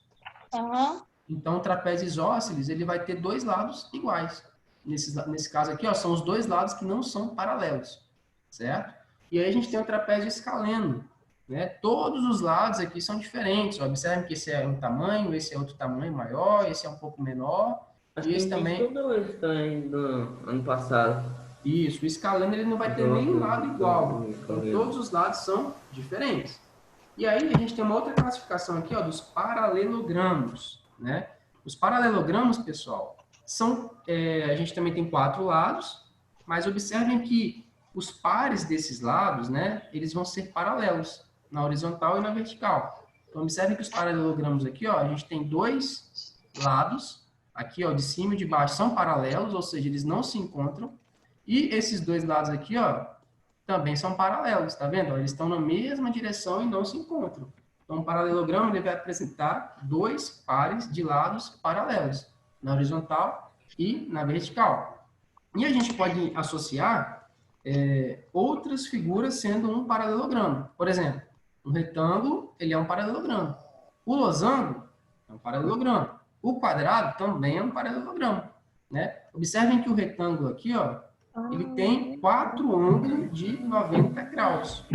Uhum. Então, o trapézio isósceles, ele vai ter dois lados iguais. Nesse caso aqui, ó, são os dois lados que não são paralelos, certo? E aí a gente tem o trapézio escaleno, né? Todos os lados aqui são diferentes. Observem que esse é um tamanho, esse é outro tamanho maior, esse é um pouco menor. Acho E esse que também. estudou também do ano passado. Isso, o escaleno ele não vai ter nenhum lado igual. Então, todos os lados são diferentes. E aí a gente tem uma outra classificação aqui, ó, dos paralelogramos, né? Os paralelogramos, pessoal, são, a gente também tem 4 lados, mas observem que os pares desses lados, né, eles vão ser paralelos, na horizontal e na vertical. Então, observem que os paralelogramos aqui, ó, a gente tem 2 lados, aqui, ó, de cima e de baixo, são paralelos, ou seja, eles não se encontram. E esses 2 lados aqui, ó, também são paralelos, tá vendo? Eles estão na mesma direção e não se encontram. Então, o paralelogramo ele vai apresentar 2 pares de lados paralelos, na horizontal e na vertical. E a gente pode associar outras figuras sendo um paralelogramo. Por exemplo, um retângulo, ele é um paralelogramo. O losango é um paralelogramo. O quadrado também é um paralelogramo, né? Observem que o retângulo aqui, ó, ele tem 4 ângulos de 90 graus.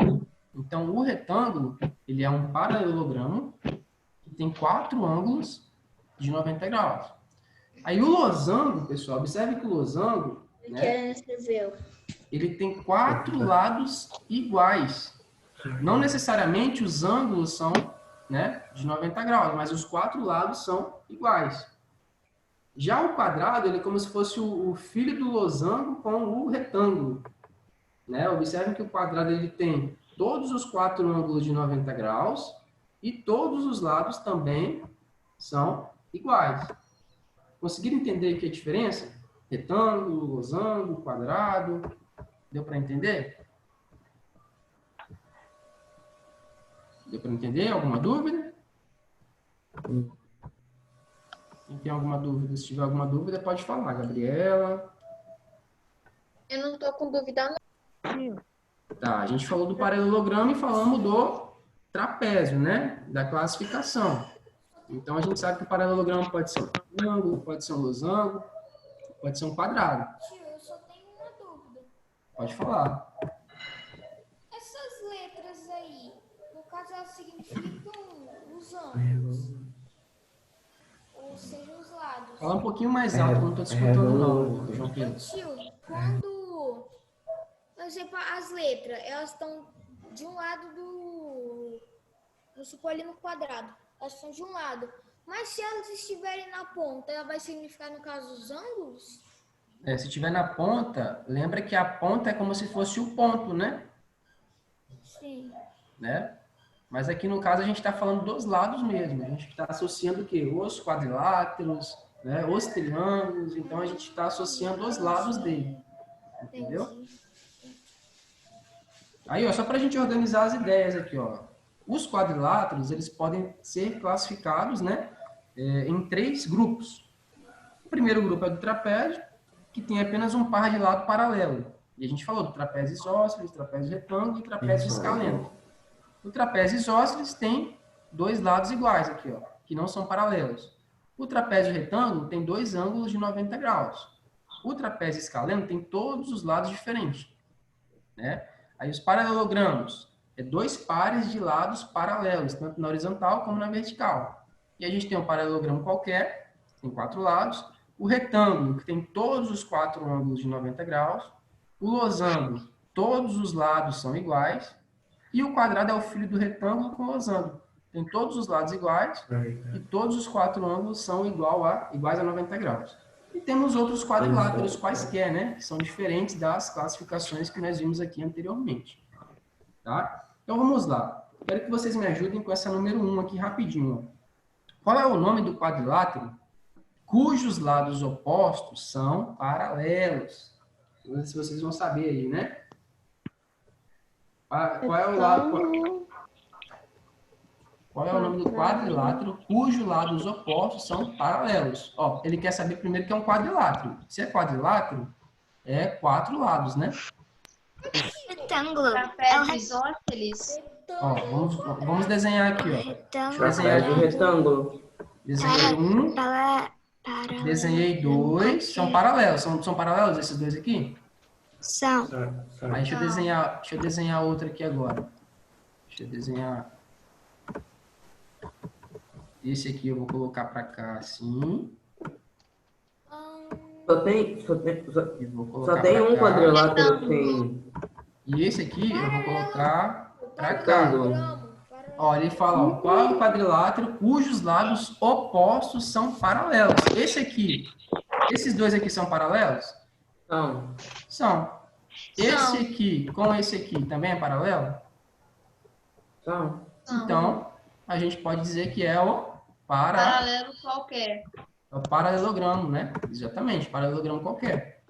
Então, o retângulo, ele é um paralelogramo que tem 4 ângulos de 90 graus. Aí, o losango, pessoal, observe que o losango, né, ele tem 4 lados iguais. Não necessariamente os ângulos são, né, de 90 graus, mas os 4 lados são iguais. Já o quadrado, ele é como se fosse o filho do losango com o retângulo, né? Observem que o quadrado ele tem todos os 4 ângulos de 90 graus e todos os lados também são iguais. Conseguiram entender aqui a diferença? Retângulo, losango, quadrado. Deu para entender? Deu para entender? Alguma dúvida? Quem tem alguma dúvida? Se tiver alguma dúvida, pode falar. Gabriela. Eu não tô com dúvida, não. Tá, a gente falou do paralelogramo e falamos do trapézio, né? Da classificação. Então, a gente sabe que o paralelogramo pode ser um triângulo, pode ser um losango, pode ser um quadrado. Tio, eu só tenho uma dúvida. Pode falar. Essas letras aí, no caso, elas significam os ângulos. Ou seja, os lados. Fala um pouquinho mais alto, não estou te escutando não, João Pedro. Tio, quando, por exemplo, as letras, elas estão de um lado do... Vamos supor ali no quadrado. Elas estão de um lado. Mas se elas estiverem na ponta, ela vai significar, no caso, os ângulos? Se estiver na ponta, lembra que a ponta é como se fosse o ponto, né? Sim. Né? Mas aqui, no caso, a gente está falando dos lados mesmo. A gente está associando o quê? Os quadriláteros, né? Os triângulos. Então, a gente está associando os lados dele. Entendeu? Aí, ó, só para a gente organizar as ideias aqui, ó. Os quadriláteros, eles podem ser classificados, né, em 3 grupos. O primeiro grupo é do trapézio, que tem apenas um par de lado paralelo. E a gente falou do trapézio isósceles, trapézio retângulo e trapézio escaleno. O trapézio isósceles tem 2 lados iguais aqui, ó, que não são paralelos. O trapézio retângulo tem 2 ângulos de 90 graus. O trapézio escaleno tem todos os lados diferentes, né? Aí os paralelogramos, é 2 pares de lados paralelos, tanto na horizontal como na vertical. E a gente tem um paralelogramo qualquer, tem 4 lados, o retângulo, que tem todos os 4 ângulos de 90 graus, o losango, todos os lados são iguais, e o quadrado é o filho do retângulo com losango. Tem todos os lados iguais, e todos os 4 ângulos são iguais a 90 graus. E temos outros quadriláteros quaisquer, né? Que são diferentes das classificações que nós vimos aqui anteriormente. Tá? Então, vamos lá. Quero que vocês me ajudem com essa número 1 aqui rapidinho. Qual é o nome do quadrilátero cujos lados opostos são paralelos? Não sei se vocês vão saber aí, né? Qual é o lado... Qual é o nome do quadrilátero cujos lados opostos são paralelos? Ó, ele quer saber primeiro que é um quadrilátero. Se é quadrilátero, é 4 lados, né? Retângulo. Trapézio isósceles. Ó, vamos desenhar aqui, ó. Trapézio retângulo. Desenhei 1, desenhei 2. São paralelos. São paralelos esses dois aqui? São. Aí deixa eu desenhar outro aqui agora. Deixa eu desenhar... Esse aqui eu vou colocar para cá assim. Só tem um quadrilátero sem... E esse aqui eu vou colocar para cá. Ó, ele fala, ó, qual é o quadrilátero cujos lados opostos são paralelos? Esse aqui, esses dois aqui são paralelos? São. Esse aqui com esse aqui também é paralelo? São. Então, a gente pode dizer que é o Paralelo qualquer. É o paralelogramo, né? Exatamente, paralelogramo qualquer.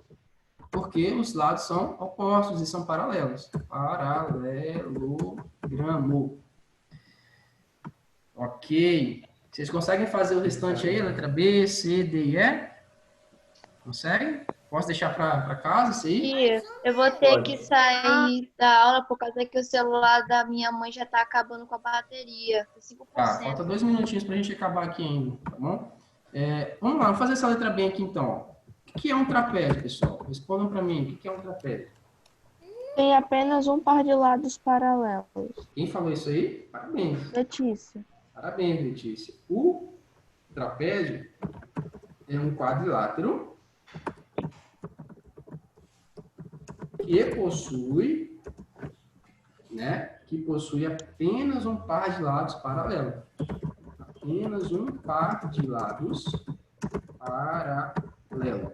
Porque os lados são opostos e são paralelos. Paralelogramo. Ok. Vocês conseguem fazer o restante aí? Letra B, C, D e E? Conseguem? Posso deixar para casa isso aí? Eu vou ter que sair da aula por causa que o celular da minha mãe já está acabando com a bateria. 5%. Tá, falta 2 minutinhos para a gente acabar aqui ainda, tá bom? Vamos lá, vamos fazer essa letra B aqui então. O que é um trapézio, pessoal? Respondam para mim, o que é um trapézio? Tem apenas um par de lados paralelos. Quem falou isso aí? Parabéns. Letícia. Parabéns, Letícia. O trapézio é um quadrilátero que possui apenas um par de lados paralelos. Apenas um par de lados paralelo.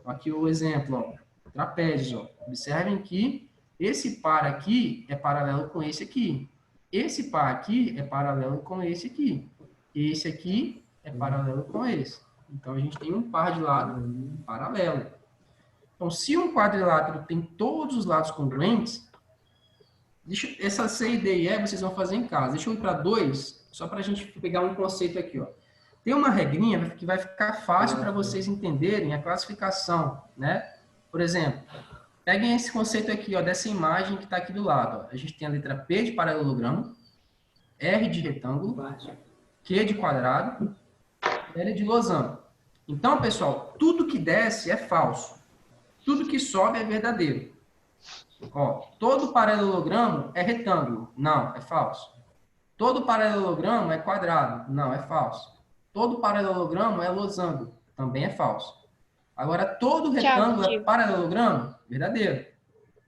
Aqui o exemplo, ó, trapézio. Ó. Observem que esse par aqui é paralelo com esse aqui. Esse par aqui é paralelo com esse aqui. Esse aqui é paralelo com esse. Então, a gente tem um par de lado paralelo. Então, se um quadrilátero tem todos os lados congruentes, essa C, D e E vocês vão fazer em casa. Deixa eu ir para 2, só para a gente pegar um conceito aqui. Ó. Tem uma regrinha que vai ficar fácil para vocês entenderem a classificação, né? Por exemplo, peguem esse conceito aqui, ó, dessa imagem que está aqui do lado. Ó. A gente tem a letra P de paralelogramo, R de retângulo, Q de quadrado, L de losango. Então, pessoal, tudo que desce é falso. Tudo que sobe é verdadeiro. Ó, todo paralelogramo é retângulo. Não, é falso. Todo paralelogramo é quadrado. Não, é falso. Todo paralelogramo é losango. Também é falso. Agora, todo retângulo é paralelogramo? Verdadeiro.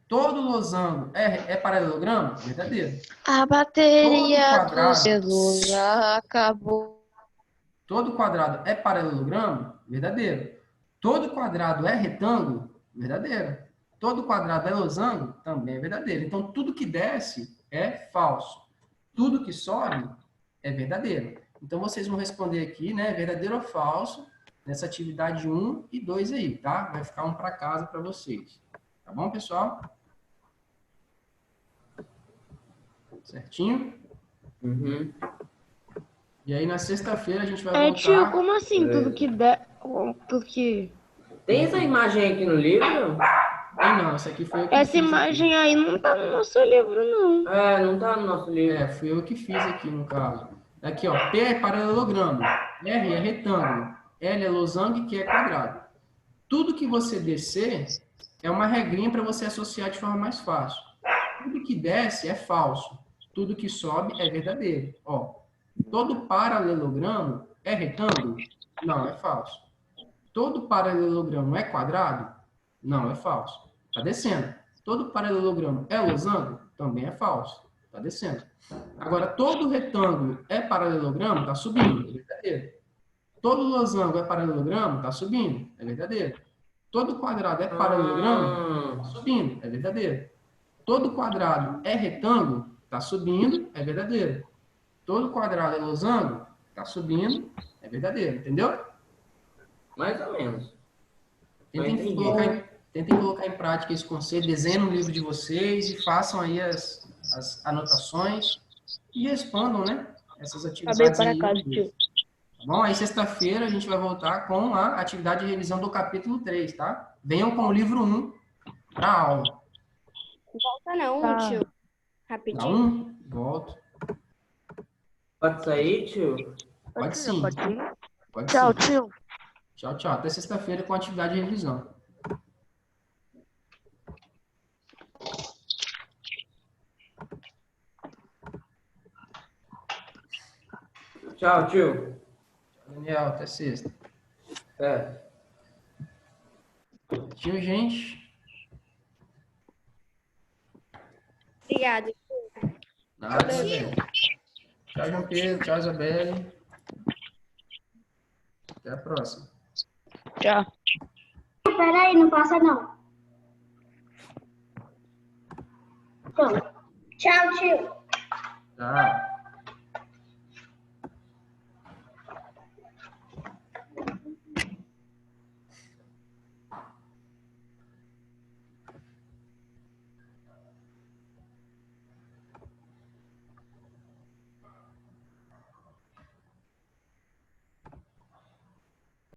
Todo losango é paralelogramo? Verdadeiro. A bateria do celular acabou. Todo quadrado é paralelogramo? Verdadeiro. Todo quadrado é retângulo? Verdadeiro. Todo quadrado é losango? Também é verdadeiro. Então, tudo que desce é falso. Tudo que sobe é verdadeiro. Então, vocês vão responder aqui, né? Verdadeiro ou falso, nessa atividade 1 e 2 aí, tá? Vai ficar um para casa para vocês. Tá bom, pessoal? Certinho? Uhum. E aí, na sexta-feira, a gente vai voltar... Tio, como assim? Tudo que der... Tudo que... Tem essa imagem aqui no livro? Não, essa aqui foi eu que Essa fiz imagem aqui. aí não tá no nosso livro, não. Não tá no nosso livro. Fui eu que fiz aqui, no caso. Aqui, ó, P é paralelogramo, R é retângulo, L é losango e Q é quadrado. Tudo que você descer é uma regrinha para você associar de forma mais fácil. tudo que desce é falso. Tudo que sobe é verdadeiro. Ó, todo paralelogramo é retângulo? Não, é falso. Todo paralelogramo é quadrado? Não, é falso. Está descendo. Todo paralelogramo é losango? Também é falso. Está descendo. Agora, todo retângulo é paralelogramo? Está subindo. É verdadeiro. Todo losango é paralelogramo? Está subindo. É verdadeiro. Todo quadrado é paralelogramo? Está subindo. É verdadeiro. Todo quadrado é retângulo? Está subindo. É verdadeiro. Todo quadrado é losango? Está subindo. É verdadeiro. Entendeu? Mais ou menos. Tentem colocar em prática esse conceito, desenhem no livro de vocês e façam aí as anotações e respondam, né? Essas atividades aí. Tá bom? Aí sexta-feira a gente vai voltar com a atividade de revisão do capítulo 3, tá? Venham com o livro 1 para a aula. Volta não, tio. Dá Rapidinho. volto. Pode sair, tio? Pode sim. Pode Tchau, sim. tio. Tchau, tchau. Até sexta-feira com a atividade de revisão. Tchau, tio. Tchau, Daniel. Até sexta. É. Tchau, gente. Obrigada. Nada, Isabelle. Tchau, João Pedro. Tchau, Isabelle. Até a próxima. Tchau. Peraí, não passa não. Tchau, tio. Tchau.